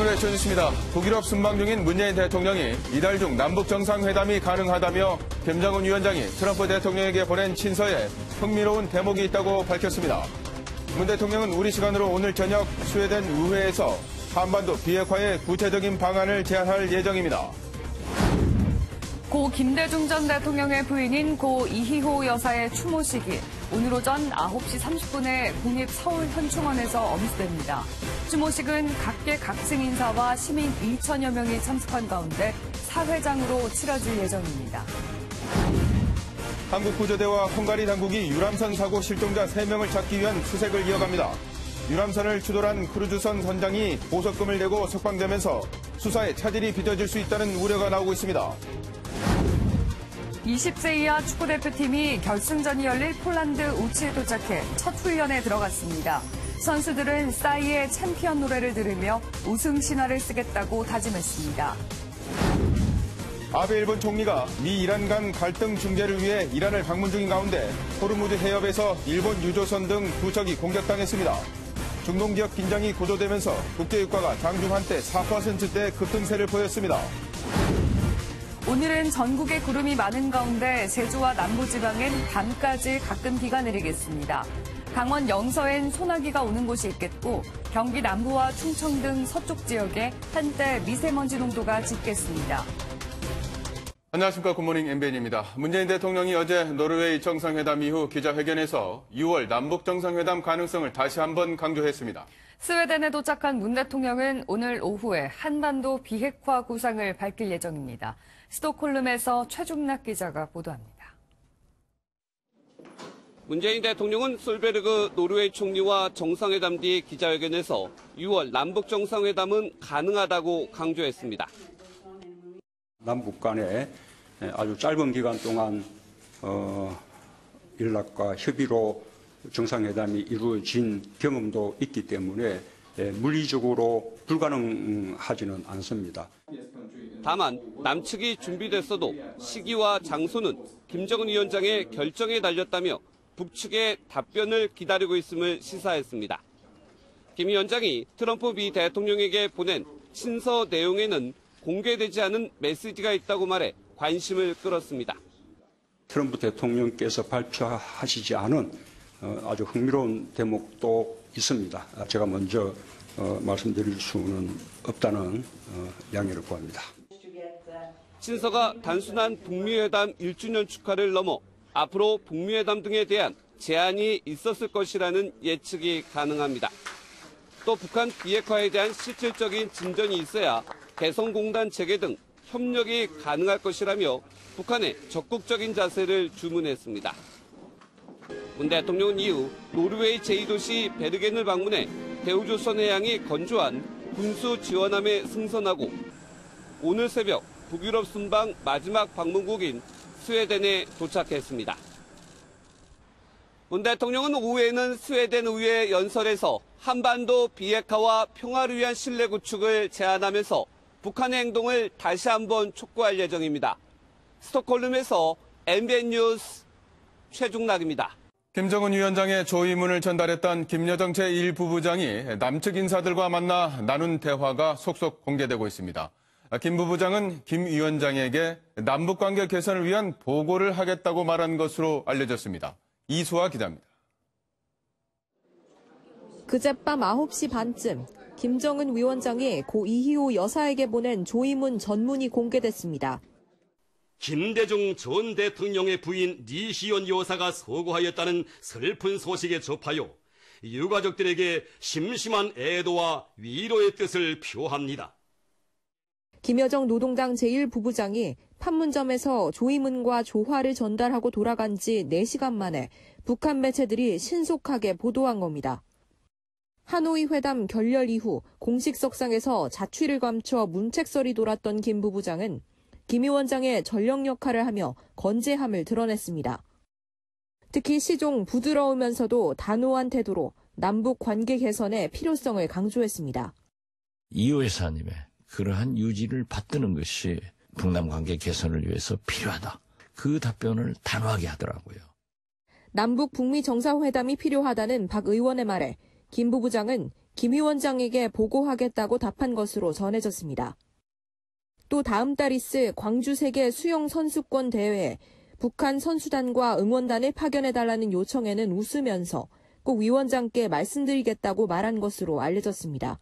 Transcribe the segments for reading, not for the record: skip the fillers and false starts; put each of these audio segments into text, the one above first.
오늘의 뉴스입니다. 북유럽 순방 중인 문재인 대통령이 이달 중 남북 정상회담이 가능하다며 김정은 위원장이 트럼프 대통령에게 보낸 친서에 흥미로운 대목이 있다고 밝혔습니다. 문 대통령은 우리 시간으로 오늘 저녁 스웨덴 의회에서 한반도 비핵화의 구체적인 방안을 제안할 예정입니다. 고 김대중 전 대통령의 부인인 고 이희호 여사의 추모식이 오늘 오전 9시 30분에 국립서울현충원에서 엄수됩니다. 추모식은 각계 각층 인사와 시민 2천여 명이 참석한 가운데 사회장으로 치러질 예정입니다. 한국구조대와 헝가리 당국이 유람선 사고 실종자 3명을 찾기 위한 수색을 이어갑니다. 유람선을 추돌한 크루즈선 선장이 보석금을 내고 석방되면서 수사에 차질이 빚어질 수 있다는 우려가 나오고 있습니다. 20세 이하 축구대표팀이 결승전이 열릴 폴란드 우치에 도착해 첫 훈련에 들어갔습니다. 선수들은 싸이의 챔피언 노래를 들으며 우승 신화를 쓰겠다고 다짐했습니다. 아베 일본 총리가 미 이란 간 갈등 중재를 위해 이란을 방문 중인 가운데 호르무즈 해협에서 일본 유조선 등 두 척이 공격당했습니다. 중동 지역 긴장이 고조되면서 국제유가가 장중 한때 4%대 급등세를 보였습니다. 오늘은 전국에 구름이 많은 가운데 제주와 남부지방엔 밤까지 가끔 비가 내리겠습니다. 강원 영서엔 소나기가 오는 곳이 있겠고 경기 남부와 충청 등 서쪽 지역에 한때 미세먼지 농도가 짙겠습니다. 안녕하십니까. 굿모닝 MBN입니다. 문재인 대통령이 어제 노르웨이 정상회담 이후 기자회견에서 6월 남북 정상회담 가능성을 다시 한번 강조했습니다. 스웨덴에 도착한 문 대통령은 오늘 오후에 한반도 비핵화 구상을 밝힐 예정입니다. 스톡홀름에서 최중락 기자가 보도합니다. 문재인 대통령은 솔베르그 노르웨이 총리와 정상회담 뒤 기자회견에서 6월 남북 정상회담은 가능하다고 강조했습니다. 남북 간에 아주 짧은 기간 동안 연락과 협의로 정상회담이 이루어진 경험도 있기 때문에 물리적으로 불가능하지는 않습니다. 다만 남측이 준비됐어도 시기와 장소는 김정은 위원장의 결정에 달렸다며 북측의 답변을 기다리고 있음을 시사했습니다. 김 위원장이 트럼프 미 대통령에게 보낸 친서 내용에는 공개되지 않은 메시지가 있다고 말해 관심을 끌었습니다. 트럼프 대통령께서 발표하시지 않은 아주 흥미로운 대목도 있습니다. 제가 먼저 말씀드릴 수는 없다는 양해를 구합니다. 친서가 단순한 북미회담 1주년 축하를 넘어 앞으로 북미회담 등에 대한 제안이 있었을 것이라는 예측이 가능합니다. 또 북한 비핵화에 대한 실질적인 진전이 있어야 개성공단 재개 등 협력이 가능할 것이라며 북한의 적극적인 자세를 주문했습니다. 문 대통령은 이후 노르웨이 제2도시 베르겐을 방문해 대우조선 해양이 건조한 군수 지원함에 승선하고 오늘 새벽 북유럽 순방 마지막 방문국인 스웨덴에 도착했습니다. 문 대통령은 오후에는 스웨덴 의회 연설에서 한반도 비핵화와 평화를 위한 신뢰 구축을 제안하면서 북한의 행동을 다시 한번 촉구할 예정입니다. 스톡홀름에서 MBN 뉴스 최중락입니다. 김정은 위원장의 조의문을 전달했던 김여정 제1부부장이 남측 인사들과 만나 나눈 대화가 속속 공개되고 있습니다. 김 부부장은 김 위원장에게 남북관계 개선을 위한 보고를 하겠다고 말한 것으로 알려졌습니다. 이수아 기자입니다. 그젯밤 9시 반쯤 김정은 위원장이 고 이희호 여사에게 보낸 조의문 전문이 공개됐습니다. 김대중 전 대통령의 부인 리시온 여사가 서거하였다는 슬픈 소식에 접하여 유가족들에게 심심한 애도와 위로의 뜻을 표합니다. 김여정 노동당 제1부부장이 판문점에서 조의문과 조화를 전달하고 돌아간 지 4시간 만에 북한 매체들이 신속하게 보도한 겁니다. 하노이 회담 결렬 이후 공식 석상에서 자취를 감춰 문책설이 돌았던 김 부부장은 김 위원장의 전력 역할을 하며 건재함을 드러냈습니다. 특히 시종 부드러우면서도 단호한 태도로 남북 관계 개선의 필요성을 강조했습니다. 이호 여사님의 그러한 유지를 받드는 것이 북남 관계 개선을 위해서 필요하다. 그 답변을 단호하게 하더라고요. 남북 북미 정상회담이 필요하다는 박 의원의 말에 김 부부장은 김 위원장에게 보고하겠다고 답한 것으로 전해졌습니다. 또 다음 달 있을 광주 세계 수영 선수권 대회에 북한 선수단과 응원단을 파견해달라는 요청에는 웃으면서 꼭 위원장께 말씀드리겠다고 말한 것으로 알려졌습니다.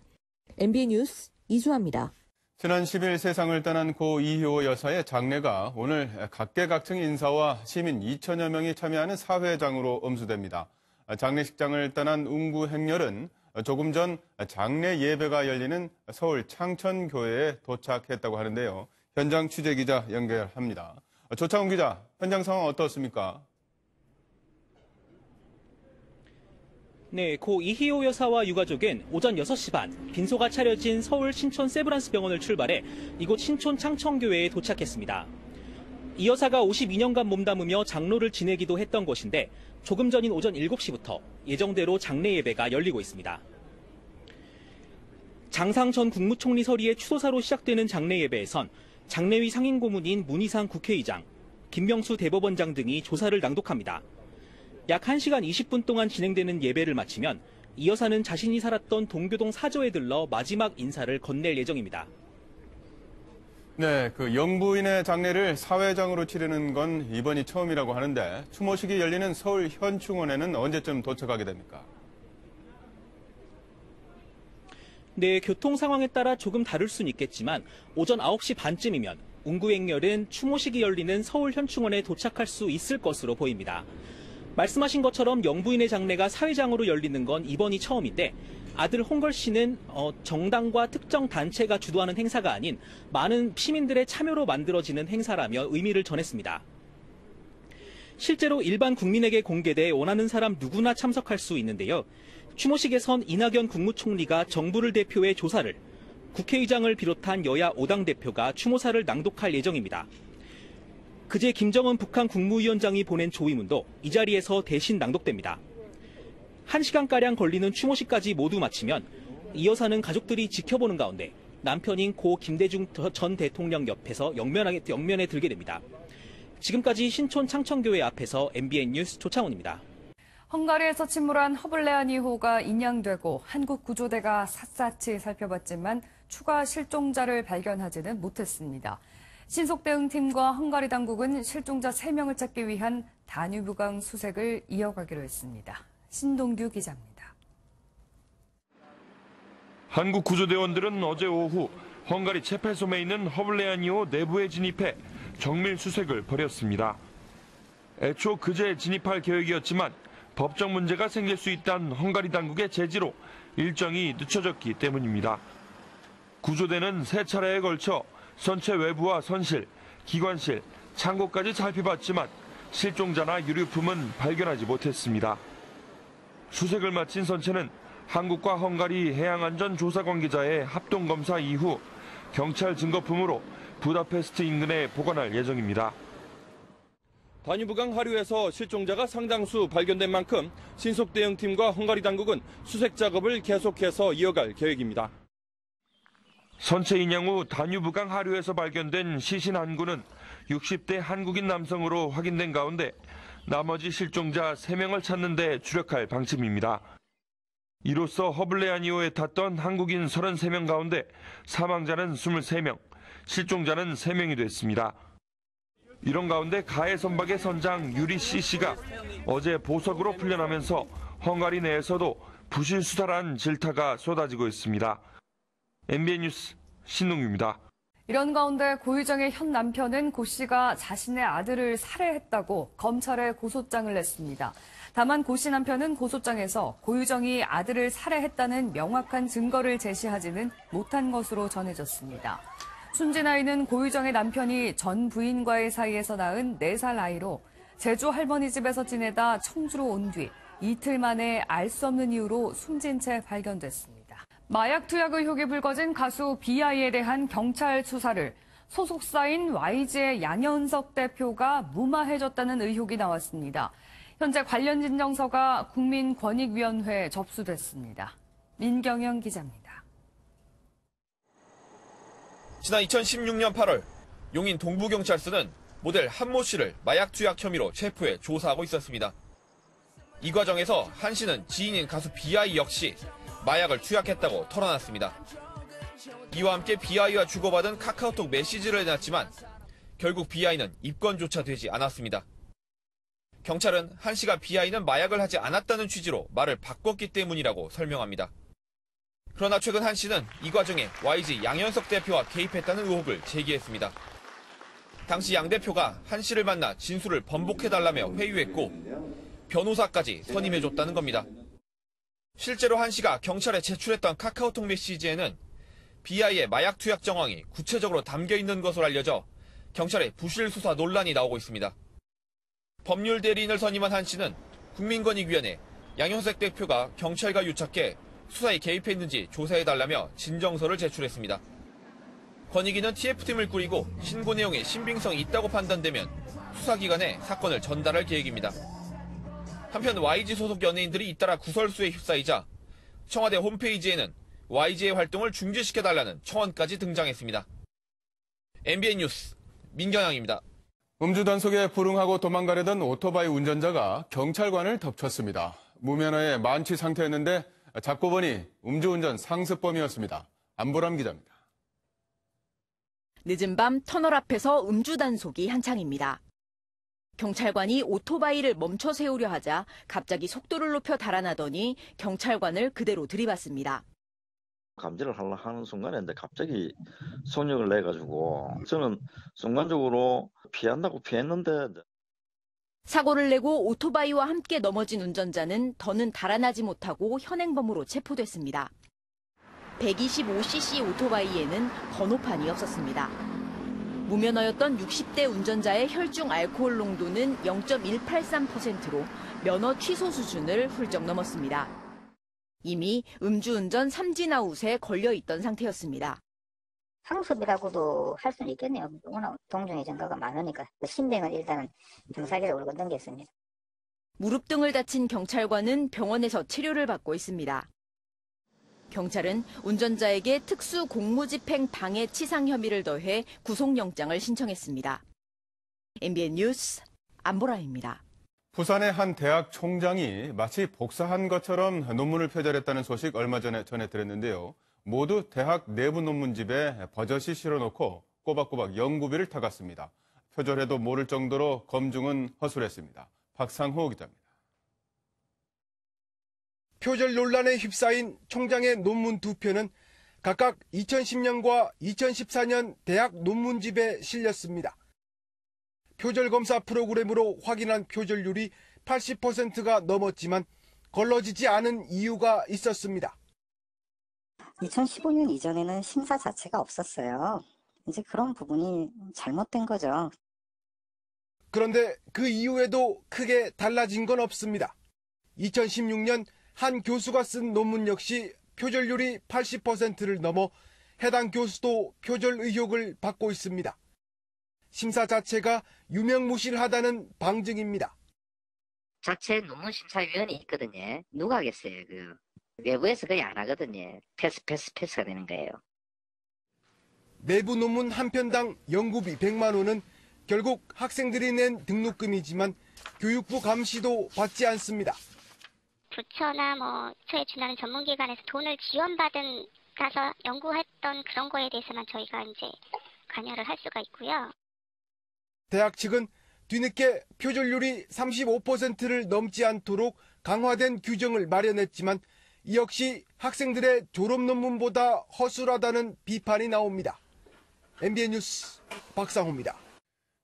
MBN 뉴스 이수아입니다. 지난 10일 세상을 떠난 고 이희호 여사의 장례가 오늘 각계각층 인사와 시민 2천여 명이 참여하는 사회장으로 엄수됩니다. 장례식장을 떠난 운구 행렬은 조금 전 장례 예배가 열리는 서울 창천교회에 도착했다고 하는데요. 현장 취재기자 연결합니다. 조창훈 기자, 현장 상황 어떻습니까? 네, 고 이희호 여사와 유가족은 오전 6시 반 빈소가 차려진 서울 신촌 세브란스 병원을 출발해 이곳 신촌 창천교회에 도착했습니다. 이 여사가 52년간 몸담으며 장로를 지내기도 했던 곳인데 조금 전인 오전 7시부터 예정대로 장례 예배가 열리고 있습니다. 장상 전 국무총리 서리의 추도사로 시작되는 장례 예배에선 장례위 상임고문인 문희상 국회의장, 김명수 대법원장 등이 조사를 낭독합니다. 약 1시간 20분 동안 진행되는 예배를 마치면 이 여사는 자신이 살았던 동교동 사저에 들러 마지막 인사를 건넬 예정입니다. 네, 영부인의 장례를 사회장으로 치르는 건 이번이 처음이라고 하는데 추모식이 열리는 서울 현충원에는 언제쯤 도착하게 됩니까? 네, 교통 상황에 따라 조금 다를 수는 있겠지만 오전 9시 반쯤이면 운구행렬은 추모식이 열리는 서울 현충원에 도착할 수 있을 것으로 보입니다. 말씀하신 것처럼 영부인의 장례가 사회장으로 열리는 건 이번이 처음인데 아들 홍걸 씨는 정당과 특정 단체가 주도하는 행사가 아닌 많은 시민들의 참여로 만들어지는 행사라며 의미를 전했습니다. 실제로 일반 국민에게 공개돼 원하는 사람 누구나 참석할 수 있는데요. 추모식에선 이낙연 국무총리가 정부를 대표해 조사를, 국회의장을 비롯한 여야 5당 대표가 추모사를 낭독할 예정입니다. 그제 김정은 북한 국무위원장이 보낸 조의문도 이 자리에서 대신 낭독됩니다. 1시간가량 걸리는 추모식까지 모두 마치면 이 여사는 가족들이 지켜보는 가운데 남편인 고 김대중 전 대통령 옆에서 영면에 들게 됩니다. 지금까지 신촌 창천교회 앞에서 MBN 뉴스 조창훈입니다. 헝가리에서 침몰한 허블레아니호가 인양되고 한국 구조대가 샅샅이 살펴봤지만 추가 실종자를 발견하지는 못했습니다. 신속대응팀과 헝가리 당국은 실종자 3명을 찾기 위한 다뉴브강 수색을 이어가기로 했습니다. 신동규 기자입니다. 한국 구조대원들은 어제 오후 헝가리 체페솜에 있는 허블레아니호 내부에 진입해 정밀 수색을 벌였습니다. 애초 그제 진입할 계획이었지만 법적 문제가 생길 수 있다는 헝가리 당국의 제지로 일정이 늦춰졌기 때문입니다. 구조대는 3차례에 걸쳐 선체 외부와 선실, 기관실, 창고까지 살펴봤지만 실종자나 유류품은 발견하지 못했습니다. 수색을 마친 선체는 한국과 헝가리 해양안전조사 관계자의 합동검사 이후 경찰 증거품으로 부다페스트 인근에 보관할 예정입니다. 다뉴브강 하류에서 실종자가 상당수 발견된 만큼 신속대응팀과 헝가리 당국은 수색 작업을 계속해서 이어갈 계획입니다. 선체 인양 후 다뉴브강 하류에서 발견된 시신 한 구는 60대 한국인 남성으로 확인된 가운데 나머지 실종자 3명을 찾는 데 주력할 방침입니다. 이로써 허블레아니호에 탔던 한국인 33명 가운데 사망자는 23명, 실종자는 3명이 됐습니다. 이런 가운데 가해 선박의 선장 유리 C씨가 어제 보석으로 풀려나면서 헝가리 내에서도 부실수사란 질타가 쏟아지고 있습니다. MBN 뉴스 신동규입니다. 이런 가운데 고유정의 현 남편은 고 씨가 자신의 아들을 살해했다고 검찰에 고소장을 냈습니다. 다만 고 씨 남편은 고소장에서 고유정이 아들을 살해했다는 명확한 증거를 제시하지는 못한 것으로 전해졌습니다. 숨진 아이는 고유정의 남편이 전 부인과의 사이에서 낳은 4살 아이로 제주 할머니 집에서 지내다 청주로 온 뒤 이틀 만에 알 수 없는 이유로 숨진 채 발견됐습니다. 마약 투약 의혹이 불거진 가수 비아이에 대한 경찰 수사를 소속사인 YG의 양현석 대표가 무마해줬다는 의혹이 나왔습니다. 현재 관련 진정서가 국민권익위원회에 접수됐습니다. 민경영 기자입니다. 지난 2016년 8월 용인 동부경찰서는 모델 한모 씨를 마약 투약 혐의로 체포해 조사하고 있었습니다. 이 과정에서 한 씨는 지인인 가수 비아이 역시 마약을 투약했다고 털어놨습니다. 이와 함께 비아이와 주고받은 카카오톡 메시지를 내놨지만 결국 비아이는 입건조차 되지 않았습니다. 경찰은 한 씨가 비아이는 마약을 하지 않았다는 취지로 말을 바꿨기 때문이라고 설명합니다. 그러나 최근 한 씨는 이 과정에 YG 양현석 대표와 개입했다는 의혹을 제기했습니다. 당시 양 대표가 한 씨를 만나 진술을 번복해달라며 회유했고 변호사까지 선임해줬다는 겁니다. 실제로 한 씨가 경찰에 제출했던 카카오톡 메시지에는 비아이의 마약 투약 정황이 구체적으로 담겨 있는 것으로 알려져 경찰의 부실 수사 논란이 나오고 있습니다. 법률 대리인을 선임한 한 씨는 국민권익위원회 양현석 대표가 경찰과 유착해 수사에 개입했는지 조사해달라며 진정서를 제출했습니다. 권익위는 TF팀을 꾸리고 신고 내용에 신빙성이 있다고 판단되면 수사기관에 사건을 전달할 계획입니다. 한편 YG 소속 연예인들이 잇따라 구설수에 휩싸이자 청와대 홈페이지에는 YG의 활동을 중지시켜달라는 청원까지 등장했습니다. MBN 뉴스 민경양입니다. 음주 단속에 불응하고 도망가려던 오토바이 운전자가 경찰관을 덮쳤습니다. 무면허의 만취 상태였는데 잡고 보니 음주운전 상습범이었습니다. 안보람 기자입니다. 늦은 밤 터널 앞에서 음주 단속이 한창입니다. 경찰관이 오토바이를 멈춰 세우려 하자 갑자기 속도를 높여 달아나더니 경찰관을 그대로 들이받습니다. 감지를 하려 하는 순간에 갑자기 손형을 내가지고 저는 순간적으로 피한다고 피했는데. 사고를 내고 오토바이와 함께 넘어진 운전자는 더는 달아나지 못하고 현행범으로 체포됐습니다. 125cc 오토바이에는 번호판이 없었습니다. 무면허였던 60대 운전자의 혈중 알코올 농도는 0.183%로 면허 취소 수준을 훌쩍 넘었습니다. 이미 음주운전 삼진아웃에 걸려있던 상태였습니다. 상습이라고도 할 수는 있겠네요. 워낙 동종의 증가가 많으니까. 신병은 일단은 병사기를 올고 넘겼습니다. 무릎 등을 다친 경찰관은 병원에서 치료를 받고 있습니다. 경찰은 운전자에게 특수 공무집행 방해 치상 혐의를 더해 구속영장을 신청했습니다. MBN 뉴스 안보라입니다. 부산의 한 대학 총장이 마치 복사한 것처럼 논문을 표절했다는 소식 얼마 전에 전해드렸는데요. 모두 대학 내부 논문집에 버젓이 실어놓고 꼬박꼬박 연구비를 타갔습니다. 표절해도 모를 정도로 검증은 허술했습니다. 박상호 기자입니다. 표절 논란에 휩싸인 총장의 논문 두 편은 각각 2010년과 2014년 대학 논문집에 실렸습니다. 표절 검사 프로그램으로 확인한 표절률이 80%가 넘었지만 걸러지지 않은 이유가 있었습니다. 2015년 이전에는 심사 자체가 없었어요. 이제 그런 부분이 잘못된 거죠. 그런데 그 이후에도 크게 달라진 건 없습니다. 2016년 한 교수가 쓴 논문 역시 표절률이 80%를 넘어 해당 교수도 표절 의혹을 받고 있습니다. 심사 자체가 유명무실하다는 방증입니다. 자체 논문심사위원회 있거든요. 누가 하겠어요. 외부에서 거의 안 하거든요. 패스가 되는 거예요. 내부 논문 한 편당 연구비 100만 원은 결국 학생들이 낸 등록금이지만 교육부 감시도 받지 않습니다. 부처나 저에 준하는 전문기관에서 돈을 지원받은 가서 연구했던 그런 거에 대해서만 저희가 이제 관여를 할 수가 있고요. 대학 측은 뒤늦게 표절률이 35%를 넘지 않도록 강화된 규정을 마련했지만 이 역시 학생들의 졸업 논문보다 허술하다는 비판이 나옵니다. MBN 뉴스 박상호입니다.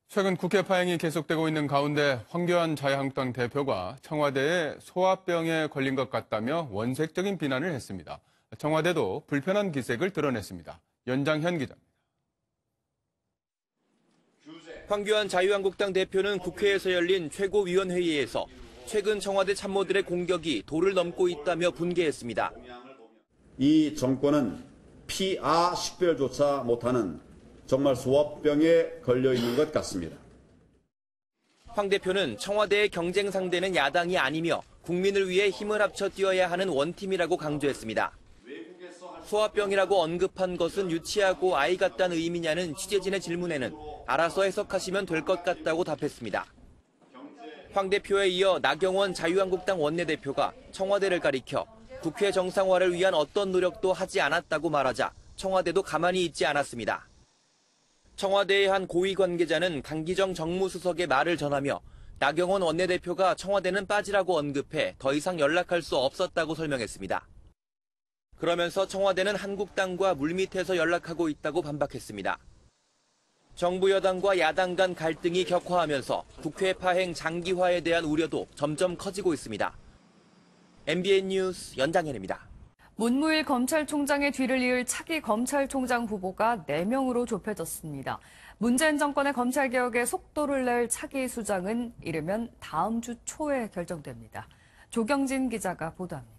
최근 국회 파행이 계속되고 있는 가운데 황교안 자유한국당 대표가 청와대에 소아병에 걸린 것 같다며 원색적인 비난을 했습니다. 청와대도 불편한 기색을 드러냈습니다. 연장현 기자입니다. 황교안 자유한국당 대표는 국회에서 열린 최고위원회의에서 최근 청와대 참모들의 공격이 도를 넘고 있다며 분개했습니다. 이 정권은 피아 식별조차 못하는 정말 소아병에 걸려 있는 것 같습니다. 황 대표는 청와대의 경쟁 상대는 야당이 아니며 국민을 위해 힘을 합쳐 뛰어야 하는 원팀이라고 강조했습니다. 소아병이라고 언급한 것은 유치하고 아이 같다는 의미냐는 취재진의 질문에는 알아서 해석하시면 될 것 같다고 답했습니다. 황 대표에 이어 나경원 자유한국당 원내대표가 청와대를 가리켜 국회 정상화를 위한 어떤 노력도 하지 않았다고 말하자 청와대도 가만히 있지 않았습니다. 청와대의 한 고위 관계자는 강기정 정무수석의 말을 전하며 나경원 원내대표가 청와대는 빠지라고 언급해 더 이상 연락할 수 없었다고 설명했습니다. 그러면서 청와대는 한국당과 물밑에서 연락하고 있다고 반박했습니다. 정부 여당과 야당 간 갈등이 격화하면서 국회 파행 장기화에 대한 우려도 점점 커지고 있습니다. MBN 뉴스 연장현입니다. 문무일 검찰총장의 뒤를 이을 차기 검찰총장 후보가 4명으로 좁혀졌습니다. 문재인 정권의 검찰개혁에 속도를 낼 차기 수장은 이르면 다음 주 초에 결정됩니다. 조경진 기자가 보도합니다.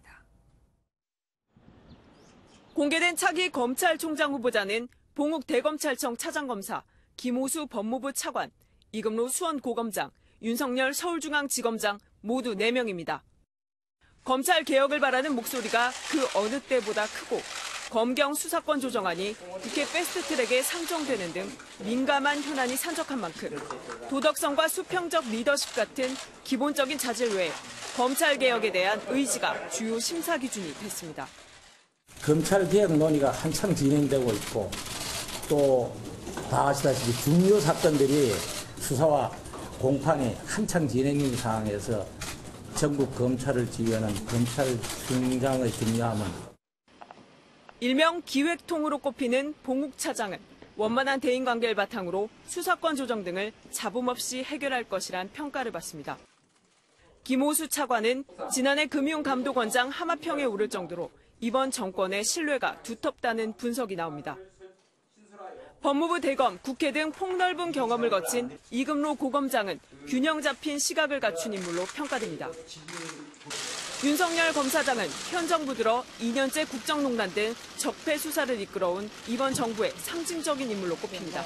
공개된 차기 검찰총장 후보자는 봉욱 대검찰청 차장검사, 김호수 법무부 차관, 이금로 수원고검장, 윤석열 서울중앙지검장 모두 4명입니다. 검찰 개혁을 바라는 목소리가 그 어느 때보다 크고 검경 수사권 조정안이 국회 패스트트랙에 상정되는 등 민감한 현안이 산적한 만큼 도덕성과 수평적 리더십 같은 기본적인 자질 외에 검찰 개혁에 대한 의지가 주요 심사 기준이 됐습니다. 검찰 개혁 논의가 한창 진행되고 있고 또 다 아시다시피 중요 사건들이 수사와 공판이 한창 진행인 상황에서 전국 검찰을 지휘하는 검찰총장의 중요함은 일명 기획통으로 꼽히는 봉욱 차장은 원만한 대인관계를 바탕으로 수사권 조정 등을 잡음 없이 해결할 것이란 평가를 받습니다. 김호수 차관은 지난해 금융감독원장 하마평에 오를 정도로 이번 정권의 신뢰가 두텁다는 분석이 나옵니다. 법무부 대검, 국회 등 폭넓은 경험을 거친 이금로 고검장은 균형 잡힌 시각을 갖춘 인물로 평가됩니다. 윤석열 검사장은 현 정부 들어 2년째 국정농단 등 적폐 수사를 이끌어온 이번 정부의 상징적인 인물로 꼽힙니다.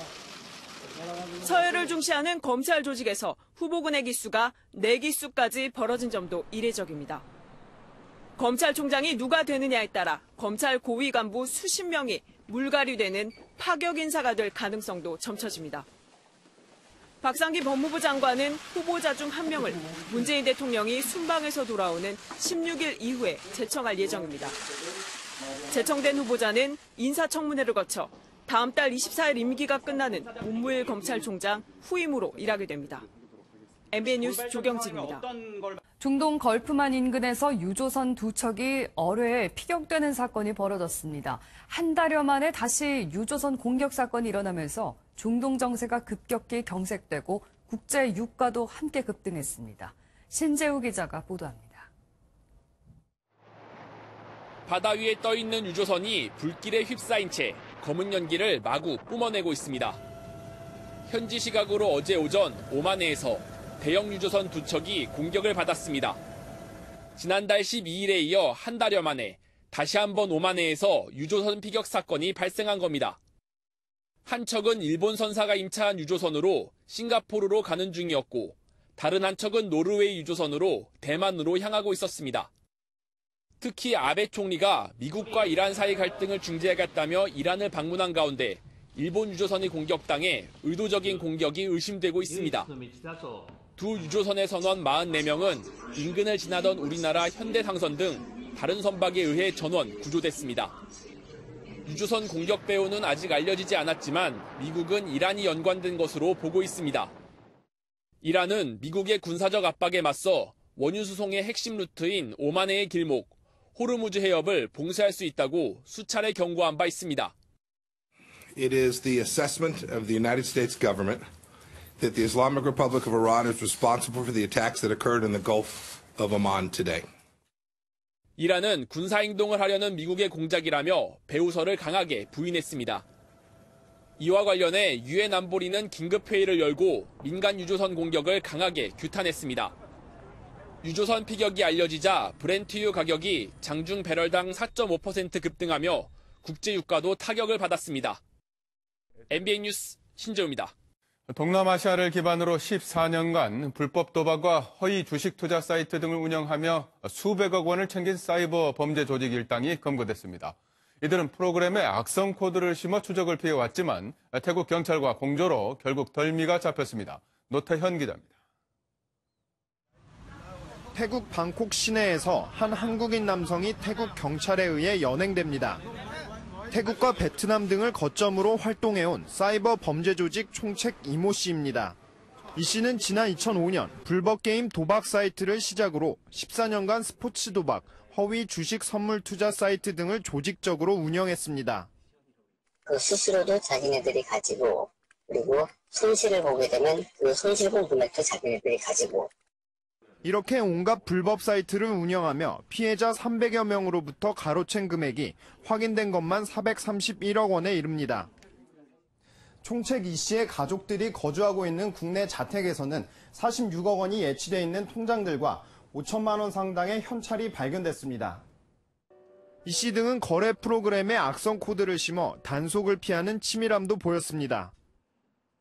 서열을 중시하는 검찰 조직에서 후보군의 기수가 4기수까지 벌어진 점도 이례적입니다. 검찰총장이 누가 되느냐에 따라 검찰 고위 간부 수십 명이 물갈이되는 파격 인사가 될 가능성도 점쳐집니다. 박상기 법무부 장관은 후보자 중 1명을 문재인 대통령이 순방에서 돌아오는 16일 이후에 제청할 예정입니다. 제청된 후보자는 인사청문회를 거쳐 다음 달 24일 임기가 끝나는 문무일 검찰총장 후임으로 일하게 됩니다. MBN 뉴스 조경진입니다. 중동 걸프만 인근에서 유조선 2척이 어뢰에 피격되는 사건이 벌어졌습니다. 한 달여 만에 다시 유조선 공격 사건이 일어나면서 중동 정세가 급격히 경색되고 국제 유가도 함께 급등했습니다. 신재우 기자가 보도합니다. 바다 위에 떠있는 유조선이 불길에 휩싸인 채 검은 연기를 마구 뿜어내고 있습니다. 현지 시각으로 어제 오전 오만해에서 대형 유조선 2척이 공격을 받았습니다. 지난달 12일에 이어 한 달여 만에 다시 한번 오만해에서 유조선 피격 사건이 발생한 겁니다. 한 척은 일본 선사가 임차한 유조선으로 싱가포르로 가는 중이었고 다른 한 척은 노르웨이 유조선으로 대만으로 향하고 있었습니다. 특히 아베 총리가 미국과 이란 사이 갈등을 중재하겠다며 이란을 방문한 가운데 일본 유조선이 공격당해 의도적인 공격이 의심되고 있습니다. 두 유조선의 선원 44명은 인근을 지나던 우리나라 현대상선 등 다른 선박에 의해 전원 구조됐습니다. 유조선 공격 배후는 아직 알려지지 않았지만 미국은 이란이 연관된 것으로 보고 있습니다. 이란은 미국의 군사적 압박에 맞서 원유 수송의 핵심 루트인 오만해의 길목, 호르무즈 해협을 봉쇄할 수 있다고 수차례 경고한 바 있습니다. It is the assessment of the United States government that the Islamic Republic of Iran is responsible for the attacks that occurred in the Gulf of Oman today. 이란은 군사행동을 하려는 미국의 공작이라며 배후설을 강하게 부인했습니다. 이와 관련해 유엔 안보리는 긴급회의를 열고 민간 유조선 공격을 강하게 규탄했습니다. 유조선 피격이 알려지자 브렌트유 가격이 장중 배럴당 4.5% 급등하며 국제유가도 타격을 받았습니다. MBN 뉴스 신재우입니다. 동남아시아를 기반으로 14년간 불법 도박과 허위 주식 투자 사이트 등을 운영하며 수백억 원을 챙긴 사이버 범죄 조직 일당이 검거됐습니다. 이들은 프로그램에 악성 코드를 심어 추적을 피해왔지만 태국 경찰과 공조로 결국 덜미가 잡혔습니다. 노태현 기자입니다. 태국 방콕 시내에서 한 한국인 남성이 태국 경찰에 의해 연행됩니다. 태국과 베트남 등을 거점으로 활동해온 사이버 범죄 조직 총책 이모 씨입니다. 이 씨는 지난 2005년 불법 게임 도박 사이트를 시작으로 14년간 스포츠 도박, 허위 주식 선물 투자 사이트 등을 조직적으로 운영했습니다. 그 수수료도 자기네들이 가지고, 그리고 손실을 보게 되면 그 손실분 금액도 자기네들이 가지고. 이렇게 온갖 불법 사이트를 운영하며 피해자 300여 명으로부터 가로챈 금액이 확인된 것만 431억 원에 이릅니다. 총책 이 씨의 가족들이 거주하고 있는 국내 자택에서는 46억 원이 예치돼 있는 통장들과 5천만 원 상당의 현찰이 발견됐습니다. 이 씨 등은 거래 프로그램에 악성 코드를 심어 단속을 피하는 치밀함도 보였습니다.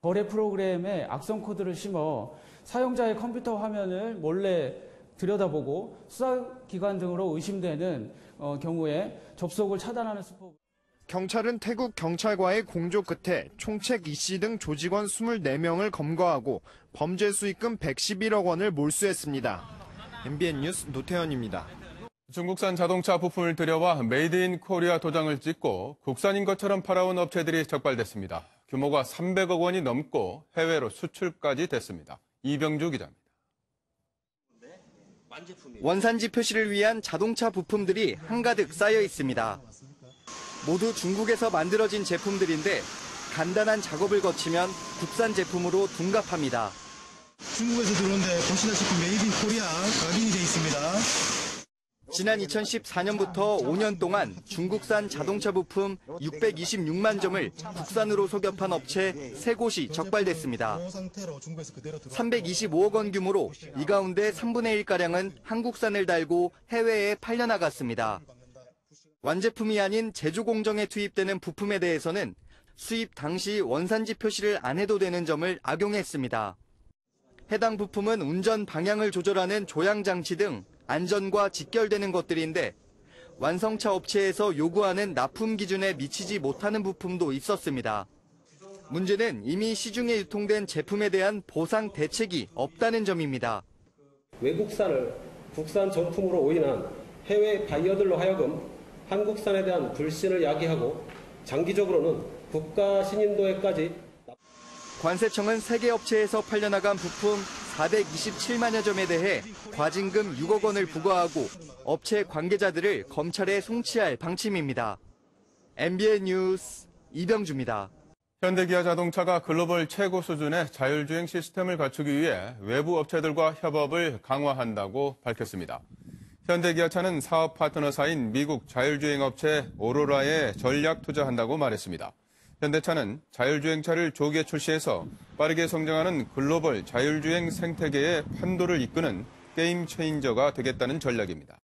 거래 프로그램에 악성 코드를 심어 사용자의 컴퓨터 화면을 몰래 들여다보고 수사기관 등으로 의심되는 경우에 접속을 차단하는 수법. 경찰은 태국 경찰과의 공조 끝에 총책 이 씨 등 조직원 24명을 검거하고 범죄 수익금 111억 원을 몰수했습니다. MBN 뉴스 노태현입니다. 중국산 자동차 부품을 들여와 메이드 인 코리아 도장을 찍고 국산인 것처럼 팔아온 업체들이 적발됐습니다. 규모가 300억 원이 넘고 해외로 수출까지 됐습니다. 이병주 기자입니다. 원산지 표시를 위한 자동차 부품들이 한가득 쌓여 있습니다. 모두 중국에서 만들어진 제품들인데 간단한 작업을 거치면 국산 제품으로 둔갑합니다. 중국에서 들어온데 보시다시피 메이드 인 코리아 각인이 되어 있습니다. 지난 2014년부터 5년 동안 중국산 자동차 부품 626만 점을 국산으로 속여판 업체 3곳이 적발됐습니다. 325억 원 규모로 이 가운데 3분의 1가량은 한국산을 달고 해외에 팔려나갔습니다. 완제품이 아닌 제조 공정에 투입되는 부품에 대해서는 수입 당시 원산지 표시를 안 해도 되는 점을 악용했습니다. 해당 부품은 운전 방향을 조절하는 조향장치 등 안전과 직결되는 것들인데 완성차 업체에서 요구하는 납품 기준에 미치지 못하는 부품도 있었습니다. 문제는 이미 시중에 유통된 제품에 대한 보상 대책이 없다는 점입니다. 외국산을 국산 정품으로 오인한 해외 바이어들로 하여금 한국산에 대한 불신을 야기하고 장기적으로는 국가 신인도에까지. 관세청은 세계 업체에서 팔려나간 부품 427만여 점에 대해 과징금 6억 원을 부과하고 업체 관계자들을 검찰에 송치할 방침입니다. MBN 뉴스 이병주입니다. 현대기아 자동차가 글로벌 최고 수준의 자율주행 시스템을 갖추기 위해 외부 업체들과 협업을 강화한다고 밝혔습니다. 현대기아차는 사업 파트너사인 미국 자율주행 업체 오로라에 전략 투자한다고 말했습니다. 현대차는 자율주행차를 조기에 출시해서 빠르게 성장하는 글로벌 자율주행 생태계의 판도를 이끄는 게임 체인저가 되겠다는 전략입니다.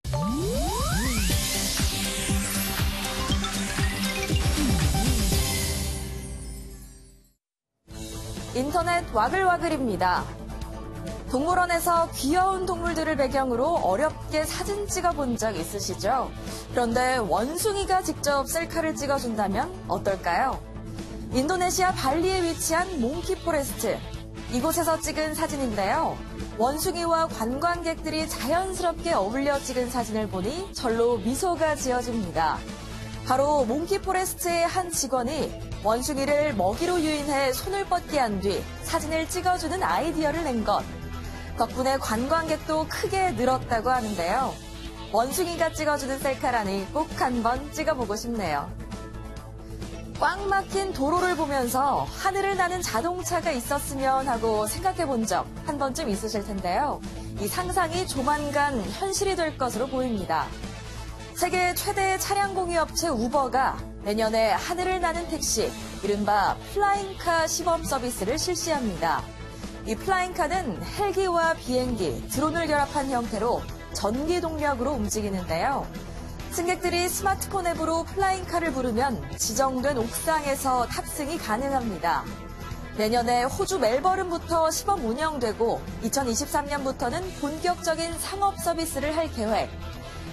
인터넷 와글와글입니다. 동물원에서 귀여운 동물들을 배경으로 어렵게 사진 찍어본 적 있으시죠? 그런데 원숭이가 직접 셀카를 찍어준다면 어떨까요? 인도네시아 발리에 위치한 몽키 포레스트. 이곳에서 찍은 사진인데요. 원숭이와 관광객들이 자연스럽게 어울려 찍은 사진을 보니 절로 미소가 지어집니다. 바로 몽키 포레스트의 한 직원이 원숭이를 먹이로 유인해 손을 뻗게 한 뒤 사진을 찍어주는 아이디어를 낸 것. 덕분에 관광객도 크게 늘었다고 하는데요. 원숭이가 찍어주는 셀카라니 꼭 한번 찍어보고 싶네요. 꽉 막힌 도로를 보면서 하늘을 나는 자동차가 있었으면 하고 생각해 본 적 한 번쯤 있으실 텐데요. 이 상상이 조만간 현실이 될 것으로 보입니다. 세계 최대의 차량 공유 업체 우버가 내년에 하늘을 나는 택시, 이른바 플라잉카 시범 서비스를 실시합니다. 이 플라잉카는 헬기와 비행기, 드론을 결합한 형태로 전기 동력으로 움직이는데요. 승객들이 스마트폰 앱으로 플라잉카를 부르면 지정된 옥상에서 탑승이 가능합니다. 내년에 호주 멜버른부터 시범 운영되고 2023년부터는 본격적인 상업 서비스를 할 계획.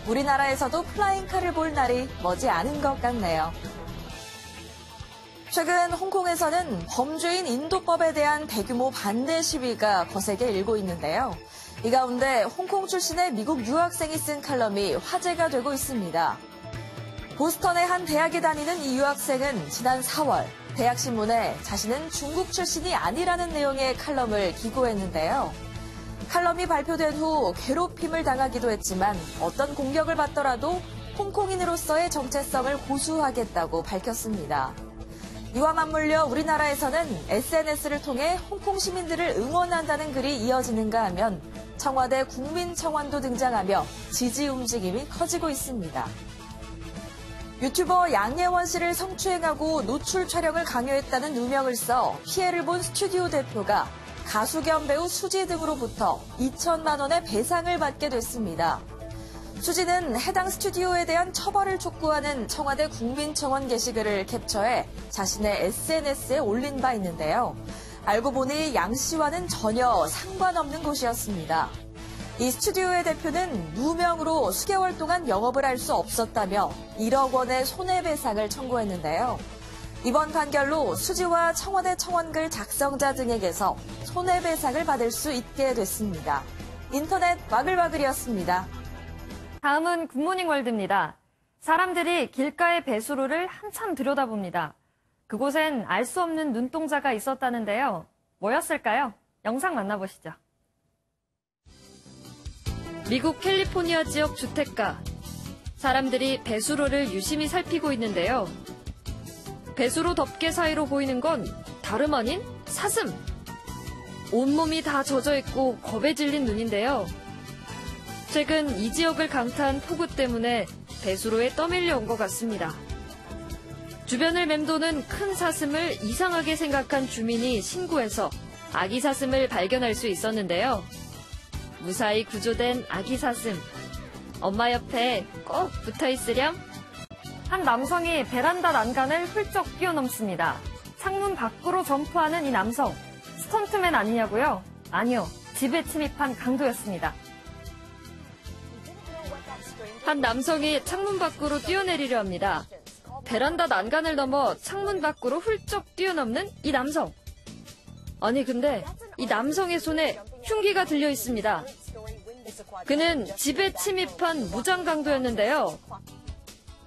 우리나라에서도 플라잉카를 볼 날이 머지 않은 것 같네요. 최근 홍콩에서는 범죄인 인도법에 대한 대규모 반대 시위가 거세게 일고 있는데요. 이 가운데 홍콩 출신의 미국 유학생이 쓴 칼럼이 화제가 되고 있습니다. 보스턴의 한 대학에 다니는 이 유학생은 지난 4월 대학신문에 자신은 중국 출신이 아니라는 내용의 칼럼을 기고했는데요. 칼럼이 발표된 후 괴롭힘을 당하기도 했지만 어떤 공격을 받더라도 홍콩인으로서의 정체성을 고수하겠다고 밝혔습니다. 이와 맞물려 우리나라에서는 SNS를 통해 홍콩 시민들을 응원한다는 글이 이어지는가 하면 청와대 국민청원도 등장하며 지지 움직임이 커지고 있습니다. 유튜버 양예원 씨를 성추행하고 노출 촬영을 강요했다는 누명을 써 피해를 본 스튜디오 대표가 가수 겸 배우 수지 등으로부터 2천만 원의 배상을 받게 됐습니다. 수지는 해당 스튜디오에 대한 처벌을 촉구하는 청와대 국민청원 게시글을 캡처해 자신의 SNS에 올린 바 있는데요. 알고 보니 양 씨와는 전혀 상관없는 곳이었습니다. 이 스튜디오의 대표는 누명으로 수개월 동안 영업을 할 수 없었다며 1억 원의 손해배상을 청구했는데요. 이번 판결로 수지와 청와대 청원글 작성자 등에게서 손해배상을 받을 수 있게 됐습니다. 인터넷 와글와글이었습니다. 다음은 굿모닝 월드입니다. 사람들이 길가의 배수로를 한참 들여다봅니다. 그곳엔 알 수 없는 눈동자가 있었다는데요. 뭐였을까요? 영상 만나보시죠. 미국 캘리포니아 지역 주택가. 사람들이 배수로를 유심히 살피고 있는데요. 배수로 덮개 사이로 보이는 건 다름 아닌 사슴. 온몸이 다 젖어 있고 겁에 질린 눈인데요. 최근 이 지역을 강타한 폭우 때문에 배수로에 떠밀려 온 것 같습니다. 주변을 맴도는 큰 사슴을 이상하게 생각한 주민이 신고해서 아기 사슴을 발견할 수 있었는데요. 무사히 구조된 아기 사슴. 엄마 옆에 꼭 붙어 있으렴. 한 남성이 베란다 난간을 훌쩍 뛰어넘습니다. 창문 밖으로 점프하는 이 남성. 스턴트맨 아니냐고요? 아니요. 집에 침입한 강도였습니다. 한 남성이 창문 밖으로 뛰어내리려 합니다. 베란다 난간을 넘어 창문 밖으로 훌쩍 뛰어넘는 이 남성. 아니 근데 이 남성의 손에 흉기가 들려 있습니다. 그는 집에 침입한 무장강도였는데요.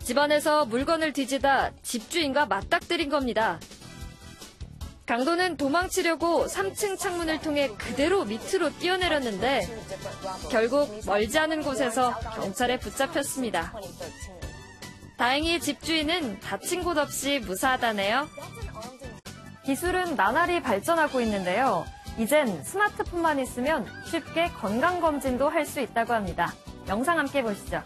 집안에서 물건을 뒤지다 집주인과 맞닥뜨린 겁니다. 강도는 도망치려고 3층 창문을 통해 그대로 밑으로 뛰어내렸는데 결국 멀지 않은 곳에서 경찰에 붙잡혔습니다. 다행히 집주인은 다친 곳 없이 무사하다네요. 기술은 나날이 발전하고 있는데요. 이젠 스마트폰만 있으면 쉽게 건강검진도 할 수 있다고 합니다. 영상 함께 보시죠.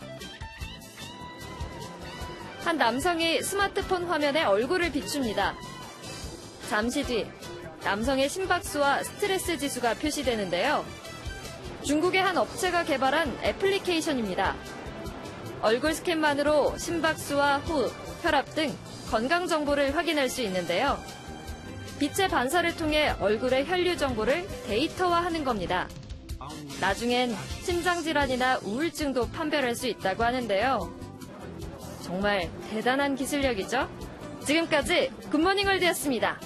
한 남성이 스마트폰 화면에 얼굴을 비춥니다. 잠시 뒤 남성의 심박수와 스트레스 지수가 표시되는데요. 중국의 한 업체가 개발한 애플리케이션입니다. 얼굴 스캔만으로 심박수와 호흡, 혈압 등 건강 정보를 확인할 수 있는데요. 빛의 반사를 통해 얼굴의 혈류 정보를 데이터화하는 겁니다. 나중엔 심장질환이나 우울증도 판별할 수 있다고 하는데요. 정말 대단한 기술력이죠? 지금까지 굿모닝 월드였습니다.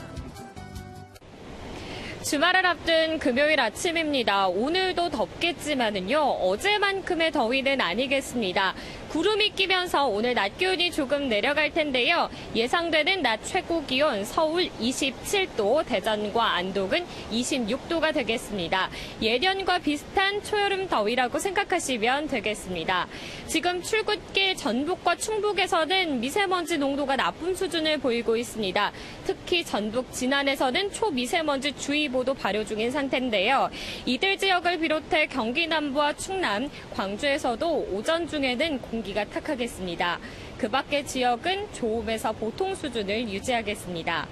주말을 앞둔 금요일 아침입니다. 오늘도 덥겠지만은요, 어제만큼의 더위는 아니겠습니다. 구름이 끼면서 오늘 낮 기온이 조금 내려갈 텐데요. 예상되는 낮 최고 기온 서울 27도, 대전과 안동은 26도가 되겠습니다. 예년과 비슷한 초여름 더위라고 생각하시면 되겠습니다. 지금 출근길 전북과 충북에서는 미세먼지 농도가 나쁨 수준을 보이고 있습니다. 특히 전북 진안에서는 초미세먼지 주의보도 발효 중인 상태인데요. 이들 지역을 비롯해 경기 남부와 충남, 광주에서도 오전 중에는 공기가 탁하겠습니다. 그 밖의 지역은 좋음에서 보통 수준을 유지하겠습니다.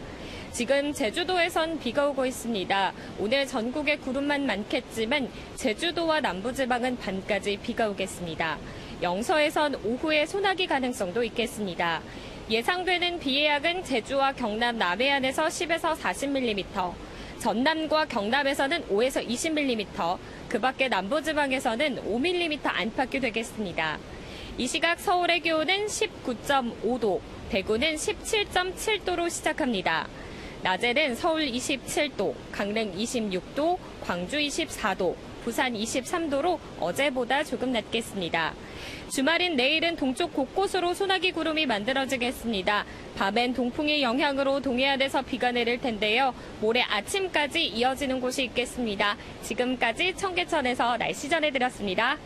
지금 제주도에선 비가 오고 있습니다. 오늘 전국에 구름만 많겠지만 제주도와 남부지방은 밤까지 비가 오겠습니다. 영서에선 오후에 소나기 가능성도 있겠습니다. 예상되는 비의 양은 제주와 경남 남해안에서 10에서 40mm, 전남과 경남에서는 5에서 20mm, 그 밖에 남부지방에서는 5mm 안팎이 되겠습니다. 이 시각 서울의 기온은 19.5도, 대구는 17.7도로 시작합니다. 낮에는 서울 27도, 강릉 26도, 광주 24도, 부산 23도로 어제보다 조금 낮겠습니다. 주말인 내일은 동쪽 곳곳으로 소나기 구름이 만들어지겠습니다. 밤엔 동풍의 영향으로 동해안에서 비가 내릴 텐데요. 모레 아침까지 이어지는 곳이 있겠습니다. 지금까지 청계천에서 날씨 전해드렸습니다.